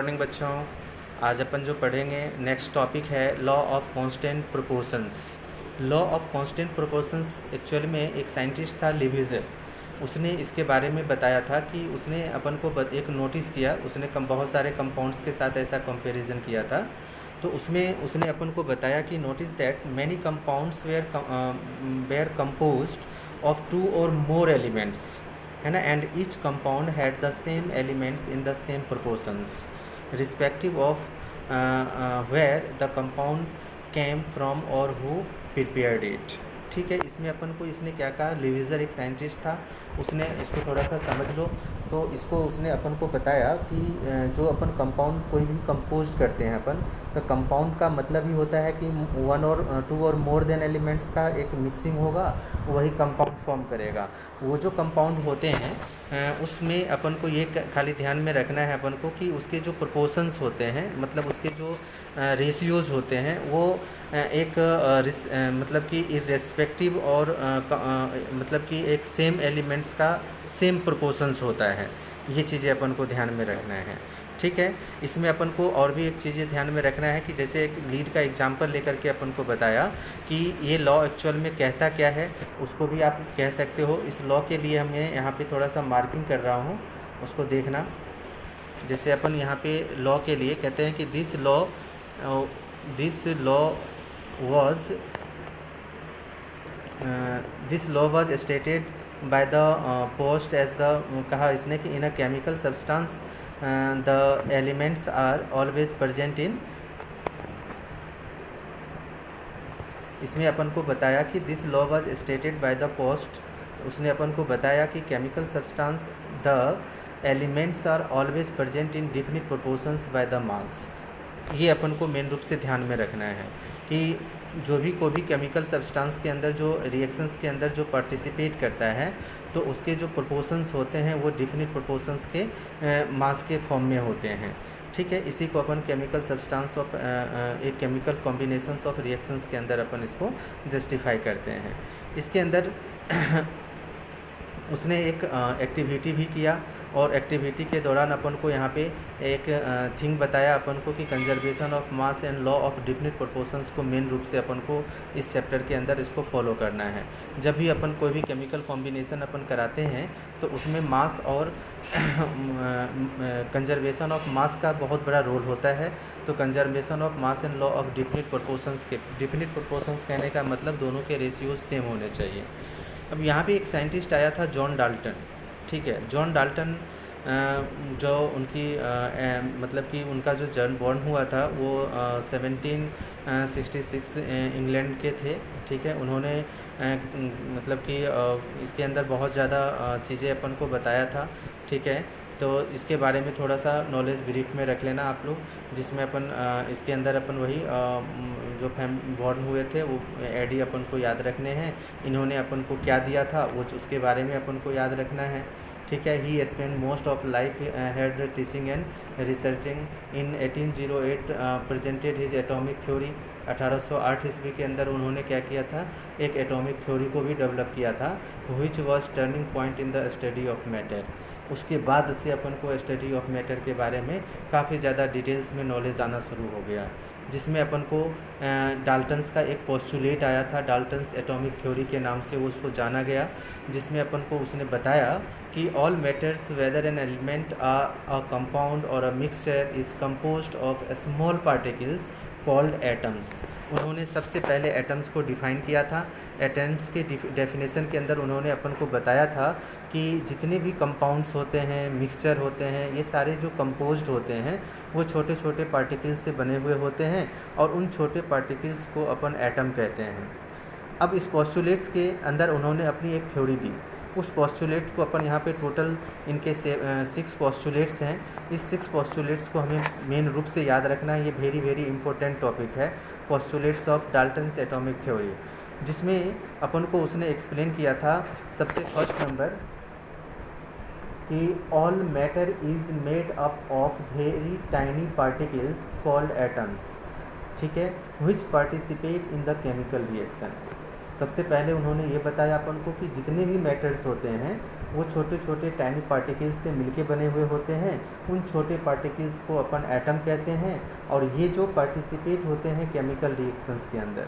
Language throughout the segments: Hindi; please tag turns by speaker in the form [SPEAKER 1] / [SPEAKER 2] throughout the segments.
[SPEAKER 1] मॉर्निंग बच्चों, आज अपन जो पढ़ेंगे नेक्स्ट टॉपिक है law of constant proportions. Law of constant proportions actually में एक साइंटिस्ट था लिविजर। उसने इसके बारे में बताया था कि उसने अपन को एक नोटिस किया, उसने बहुत सारे कंपाउंड्स के साथ ऐसा कंपैरिजन किया था। तो उसमें उसने अपन को बताया कि notice that many compounds were composed of two or more elements, है ना, and each compound had the same elements in the same proportions respective of where the compound came from or who prepared it. ठीक है, इसमें अपन को इसने क्या कहा, लिविजर एक साइंटिस्ट था, उसने इसको थोड़ा सा समझ लो। तो इसको उसने अपन को बताया कि जो अपन कंपाउंड कोई भी कंपोज करते हैं अपन, तो कंपाउंड का मतलब ही होता है कि वन और to or more than elements का एक मिक्सिंग होगा, वही कंपाउंड फॉर्म करेगा। वो जो कंपाउंड होते हैं उसमें अपन को ये खाली ध्यान में रखना है अपन को कि उसके जो प्रोपोर्शंस होते हैं, मतलब उसके जो रेशियोज़ होते हैं, वो मतलब कि इर्रेस्पेक्टिव और मतलब कि एक सेम एलिमेंट्स का सेम प्रोपोर्शंस होता है। ये चीज़ें अपन को ध्यान में रखना है। ठीक है, इसमें अपन को और भी एक चीज़ें ध्यान में रखना है कि जैसे एक लीड का एग्जांपल लेकर के अपन को बताया कि ये लॉ एक्चुअल में कहता क्या है, उसको भी आप कह सकते हो। इस लॉ के लिए मैं यहाँ पे थोड़ा सा मार्किंग कर रहा हूँ, उसको देखना। जैसे अपन यहाँ पे लॉ के लिए कहते हैं कि this law was stated by the Proust as the, कहा इसने कि in a chemical substance the elements are always present in. इसमें अपन को बताया कि this law was stated by the Proust, उसने अपन को बताया कि chemical substance the elements are always present in definite proportions by the mass. ये अपन को मेन रूप से ध्यान में रखना है कि जो भी कोई भी केमिकल सब्सटेंस के अंदर जो रिएक्शंस के अंदर जो पार्टिसिपेट करता है, तो उसके जो प्रोपोर्शंस होते हैं वो डिफिनिट प्रोपोर्शंस के मास के फॉर्म में होते हैं। ठीक है, इसी को अपन केमिकल सब्सटेंस ऑफ एक केमिकल कॉम्बिनेशंस ऑफ रिएक्शंस के अंदर अपन इसको जस्टिफाई करते हैं। इसके अंदर उसने एक एक्टिविटी भी किया, और एक्टिविटी के दौरान अपन को यहाँ पे एक थिंग बताया अपन को कि conservation of mass and law of definite proportions को मेन रूप से अपन को इस चैप्टर के अंदर इसको फॉलो करना है। जब भी अपन कोई भी केमिकल कॉम्बिनेशन अपन कराते हैं तो उसमें मास और कंजर्वेशन ऑफ मास का बहुत बड़ा रोल होता है। तो conservation of mass and law of definite proportions के, डिफिनिट प्रोपोर्शंस कहने का मतलब दोनों के रेशियोज सेम होने चाहिए। अब यहाँ पे एक साइंटिस्ट आया था, जॉन डाल्टन। ठीक है, जॉन डाल्टन जो उनकी मतलब कि उनका जो जन्म बॉर्न हुआ था वो 1766 इंग्लैंड के थे। ठीक है, उन्होंने मतलब कि इसके अंदर बहुत ज़्यादा चीज़ें अपन को बताया था। ठीक है, तो इसके बारे में थोड़ा सा नॉलेज ब्रीफ में रख लेना आप लोग, जिसमें अपन इसके अंदर अपन वही जो बॉर्न हुए थे वो एडी अपन को याद रखने हैं। इन्होंने अपन को क्या दिया था वो उसके बारे में अपन को याद रखना है। ठीक है, he spend most of life had teaching and researching. In 1808 presented his atomic theory. 1808 ईस्वी के अंदर उन्होंने क्या किया था, एक एटॉमिक थ्योरी को भी डेवलप किया था, which was turning point in the study of matter. उसके बाद से अपन को स्टडी ऑफ मैटर के बारे में काफ़ी ज़्यादा डिटेल्स में नॉलेज आना शुरू हो गया, जिसमें अपन को डाल्टन्स का एक पोस्टुलेट आया था, डाल्टन्स एटॉमिक थ्योरी के नाम से वो उसको जाना गया, जिसमें अपन को उसने बताया कि all matters whether an element a compound और a mixture is composed of small particles called atoms. उन्होंने सबसे पहले एटम्स को डिफ़ाइन किया था। एटम्स के डेफिनेशन के अंदर उन्होंने अपन को बताया था कि जितने भी कंपाउंड्स होते हैं, मिक्सचर होते हैं, ये सारे जो कंपोज्ड होते हैं वो छोटे छोटे पार्टिकल्स से बने हुए होते हैं, और उन छोटे पार्टिकल्स को अपन एटम कहते हैं। अब इस पोस्टुलेट्स के अंदर उन्होंने अपनी एक थ्योरी दी। उस पोस्टुलेट को अपन यहाँ पे टोटल इनके 6 पोस्टुलेट्स हैं। इस 6 पोस्टुलेट्स को हमें मेन रूप से याद रखना है। ये वेरी वेरी इंपॉर्टेंट टॉपिक है, postulates of Dalton's atomic theory, जिसमें अपन को उसने एक्सप्लेन किया था। सबसे फर्स्ट नंबर कि all matter is made up of very tiny particles called atoms. ठीक है, which participate in the chemical reaction. सबसे पहले उन्होंने ये बताया अपन को कि जितने भी मैटर्स होते हैं वो छोटे छोटे टाइनी पार्टिकल्स से मिलके बने हुए होते हैं। उन छोटे पार्टिकल्स को अपन एटम कहते हैं, और ये जो पार्टिसिपेट होते हैं केमिकल रिएक्शंस के अंदर,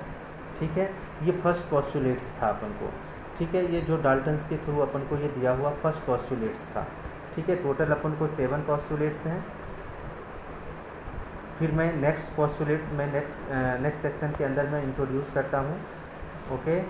[SPEAKER 1] ठीक है। ये फर्स्ट पोस्टुलेट्स था अपन को, ठीक है। ये जो डाल्टन्स के थ्रू अपन को ये दिया हुआ फर्स्ट पोस्टुलेट्स था, ठीक है। टोटल अपन को 7 पोस्टुलेट्स हैं। फिर मैं नेक्स्ट पोस्टुलेट्स मैं नेक्स्ट सेक्शन के अंदर मैं इंट्रोड्यूस करता हूँ, ओके।